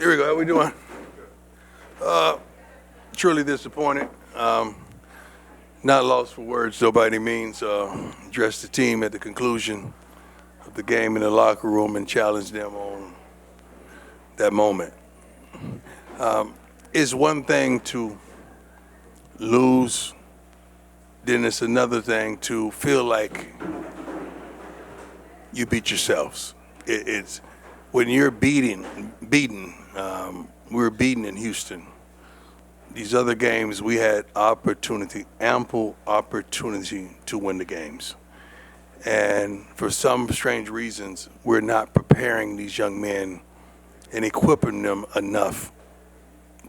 Here we go. How we doing? Truly disappointed. Not lost for words, though, by any means. Addressed the team at the conclusion of the game in the locker room and challenged them on that moment. It's one thing to lose, then it's another thing to feel like you beat yourselves. It's when you're beaten. We were beaten in Houston. These other games, we had ample opportunity to win the games. And for some strange reasons, we're not preparing these young men and equipping them enough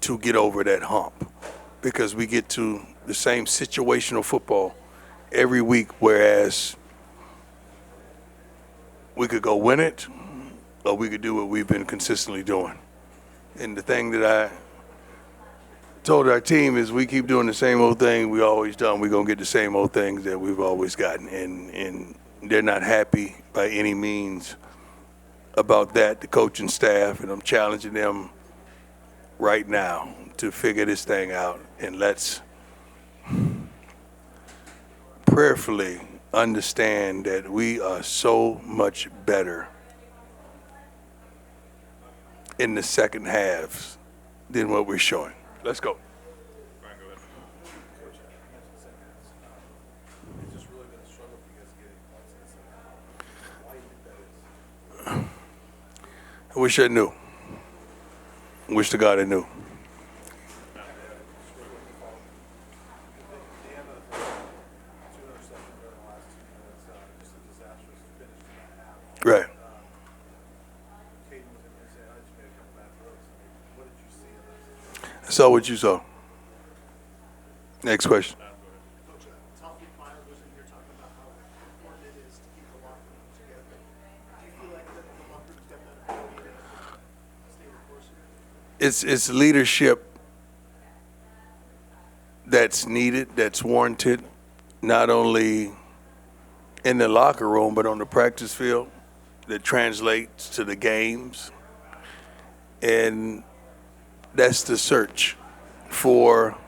to get over that hump, because we get to the same situational football every week, whereas we could go win it or we could do what we've been consistently doing. And the thing that I told our team is, we keep doing the same old thing we always done, we're going to get the same old things that we've always gotten. And they're not happy by any means about that, the coaching staff, and I'm challenging them right now to figure this thing out, and let's prayerfully understand that we are so much better in the second halves than what we're showing. Let's go. Brian, go ahead. It's just really been a struggle for you guys getting points in the second half. Why do you think that is? I wish I knew. Wish to God I knew. Right. I saw what you saw. Next question. It's leadership that's needed, that's warranted, not only in the locker room, but on the practice field, that translates to the games. And that's the search for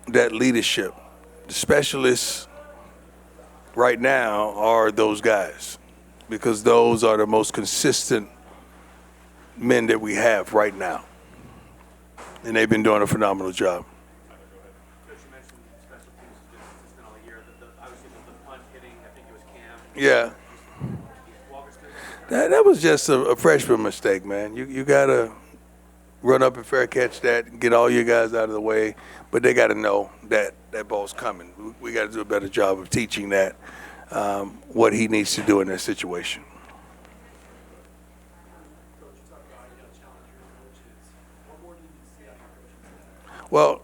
that leadership. The specialists right now are those guys, because those are the most consistent men that we have right now. And they've been doing a phenomenal job. Coach, you mentioned special teams has been consistent all year. Obviously, the punt hitting, I think it was Cam. Yeah. That was just a freshman mistake, man. You got to run up and fair catch that and get all your guys out of the way. But they got to know that that ball's coming. We got to do a better job of teaching that, what he needs to do in that situation. Well,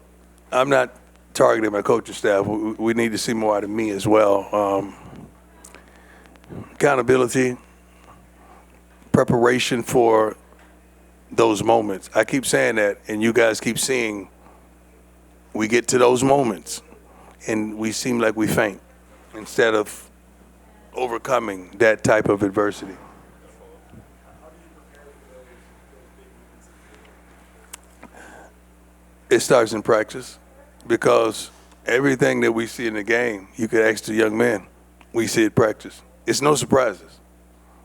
I'm not targeting my coaching staff. We need to see more out of me as well. Accountability, preparation for those moments. I keep saying that, and you guys keep seeing we get to those moments, and we seem like we faint instead of overcoming that type of adversity. It starts in practice, because everything that we see in the game, you could ask the young men, we see it practice. It's no surprises.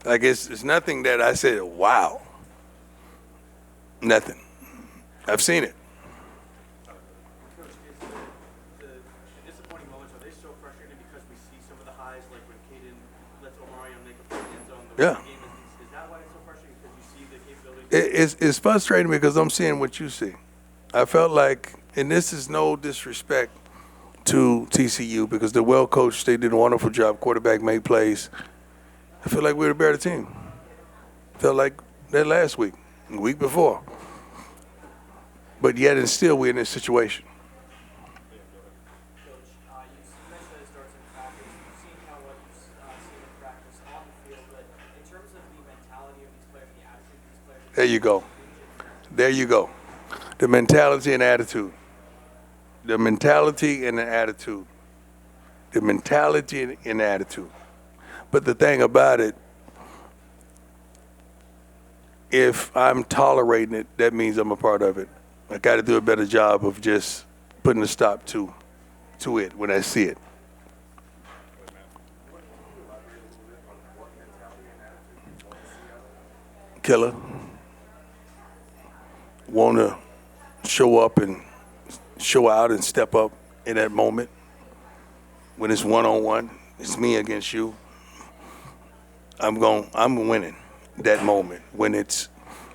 Like, it's nothing that I said, wow. Nothing. I've seen it. Coach, the disappointing moments, are they so frustrating because we see some of the highs, like when Caden lets Omarion make a play in the end zone? Yeah. Game is that why it's so frustrating? Because you see the capability? It's frustrating because I'm seeing what you see. I felt like, and this is no disrespect to TCU, because they're well coached, they did a wonderful job, quarterback made plays. I feel like we're a better team. Felt like that last week, the week before. But yet and still we're in this situation. Coach, you mentioned that it starts in practice. You've seen kind of what you've seen in practice on the field, but in terms of the mentality of these players, the attitude of these players. There you go. There you go. The mentality and attitude. The mentality and the attitude. The mentality and attitude. But the thing about it, if I'm tolerating it, that means I'm a part of it. I got to do a better job of just putting a stop to it when I see it. Killer. Want to show up and show out and step up in that moment. When it's one-on-one, it's me against you. I'm winning that moment. When it's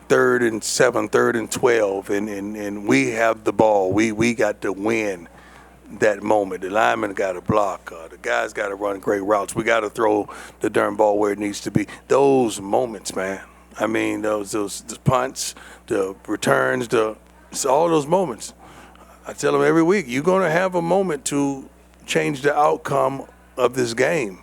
3rd and 7, 3rd and 12, and we have the ball, we got to win that moment. The lineman got to block. The guys got to run great routes. We got to throw the darn ball where it needs to be. Those moments, man. I mean, the punts, the returns, it's all those moments. I tell them every week, you're going to have a moment to change the outcome of this game.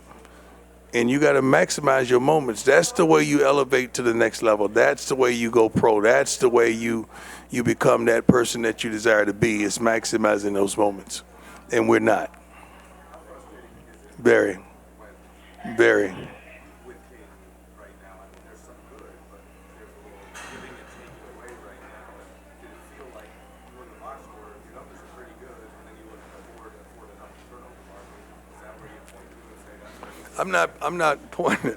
And you got to maximize your moments. That's the way you elevate to the next level. That's the way you go pro. That's the way you become that person that you desire to be, is maximizing those moments. And we're not. Very. Very. I'm not pointing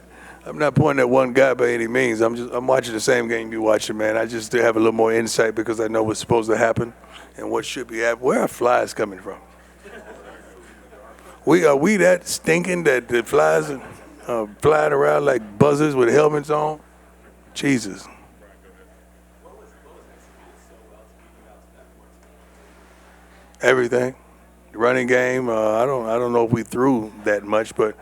at one guy by any means. I'm watching the same game you watching, man. I just have a little more insight because I know what's supposed to happen and what should be happening. Where are flies coming from? Are we that stinking that the flies are flying around like buzzers with helmets on? Jesus. Everything. The running game, I don't know if we threw that much, but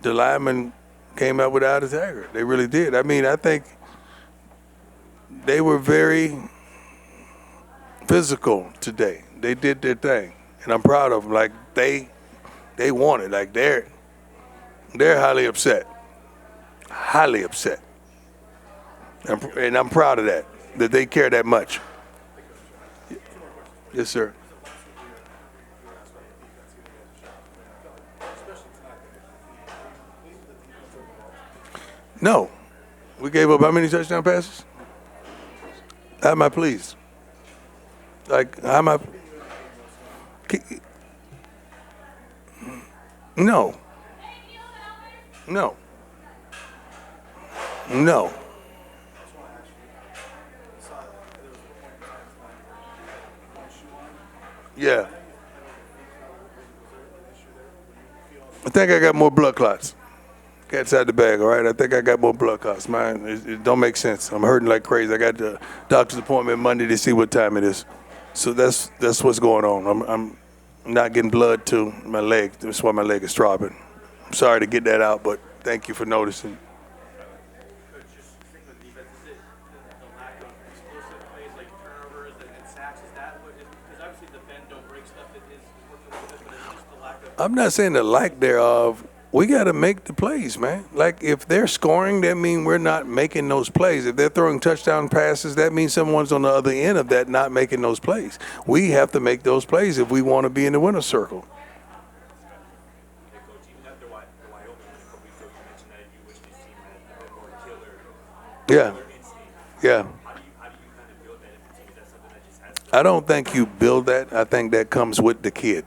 the linemen came out without a tagger. They really did. I mean, I think they were very physical today. They did their thing, and I'm proud of them. Like they want it. Like they're highly upset, and I'm proud of that they care that much. Yes, sir. No. We gave up how many touchdown passes? How am I pleased? Like, how am I? No. No. No. Yeah. I think I got more blood clots. Cat's out the bag, all right? I think I got more blood clots. Man, it don't make sense. I'm hurting like crazy. I got the doctor's appointment Monday to see what time it is. So that's what's going on. I'm not getting blood to my leg. That's why my leg is throbbing. I'm sorry to get that out, but thank you for noticing. Coach, just sticking with defense, is it the lack of explosive plays like turnovers and sacks? Is that what? Because obviously the bend don't break stuff that is working a little bit, but it's just the lack of. I'm not saying the lack thereof. We got to make the plays, man. Like, if they're scoring, that means we're not making those plays. If they're throwing touchdown passes, that means someone's on the other end of that not making those plays. We have to make those plays if we want to be in the winner's circle. Hey, Coach, even after the Wyoming a couple weeks ago, you mentioned that you wish this team had a bit more killer instinct. Yeah. How do you kind of build that in the team? Is that something that just has to? I don't think you build that. I think that comes with the kid.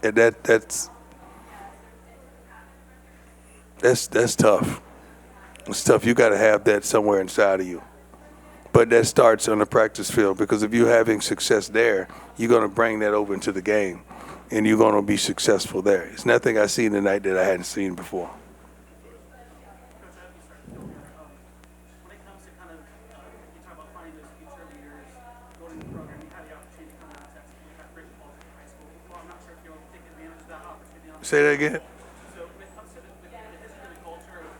And that's tough. It's tough. You got to have that somewhere inside of you. But that starts on the practice field, because if you're having success there, you're going to bring that over into the game, and you're going to be successful there. It's nothing I seen tonight that I hadn't seen before. When it comes to kind of, you talk about finding those future leaders, going into the program, you had the opportunity to come out of Texas, you had great culture in high school. Well, I'm not sure if you'll take advantage of that opportunity. Say that again? So when it comes to the history of the culture of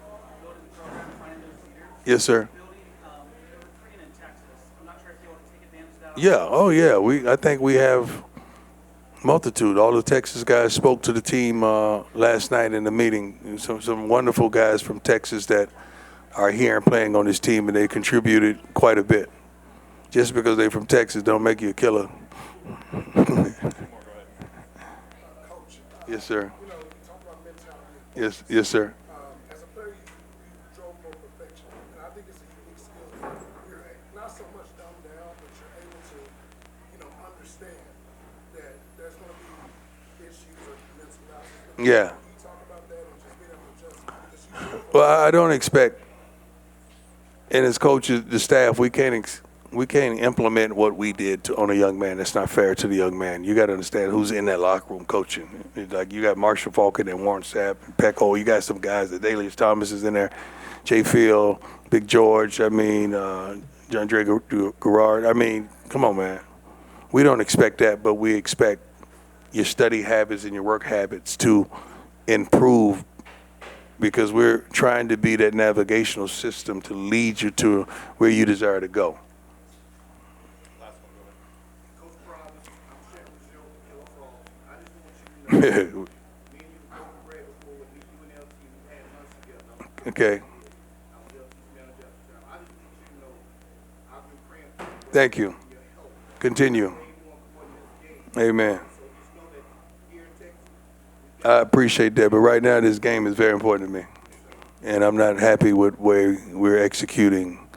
going to the program and finding those leaders, Yes, sir. building, you're recruiting in Texas. I'm not sure if you'll take advantage of that. Yeah. Oh, yeah. I think we have multitude. All the Texas guys spoke to the team last night in the meeting. Some wonderful guys from Texas that are here and playing on this team, and they contributed quite a bit. Just because they're from Texas don't make you a killer. Yes, sir. You know, you talk about mentality. Yes, sir. As a player, you drove for perfection. And I understand that there's going to be issues or mental lapses. Yeah. Can you talk about that and just being able to adjust? Because you Well, I don't expect, and as coaches, the staff, we can't implement what we did on a young man. That's not fair to the young man. You got to understand who's in that locker room coaching. It's like you got Marshall Falcon and Warren Sapp and Pecco. You got some guys. The Dalius Thomas is in there, Jay Field, Big George. I mean, John Dre Garrard. I mean, come on, man. We don't expect that, but we expect your study habits and your work habits to improve, because we're trying to be that navigational system to lead you to where you desire to go. Coach Prime, I'm sharing with you your fault. I just want you to know, me and you broke bread before with me, you and LT, we had lunch together. Okay. I was LT's manager at the time. I just want you to know, I've been praying for you. Thank you. Your health. Continue. Way more important than this game. Amen. So just know that here in Texas, I appreciate that, but right now this game is very important to me, and I'm not happy with where we're executing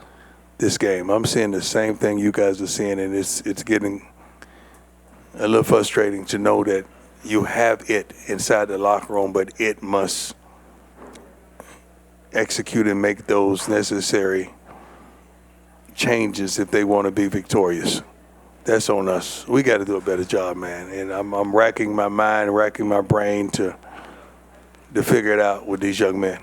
this game. I'm seeing the same thing you guys are seeing, and it's getting a little frustrating to know that you have it inside the locker room, but it must execute and make those necessary changes if they want to be victorious. That's on us. We got to do a better job, man. And I'm racking my mind, racking my brain to figure it out with these young men.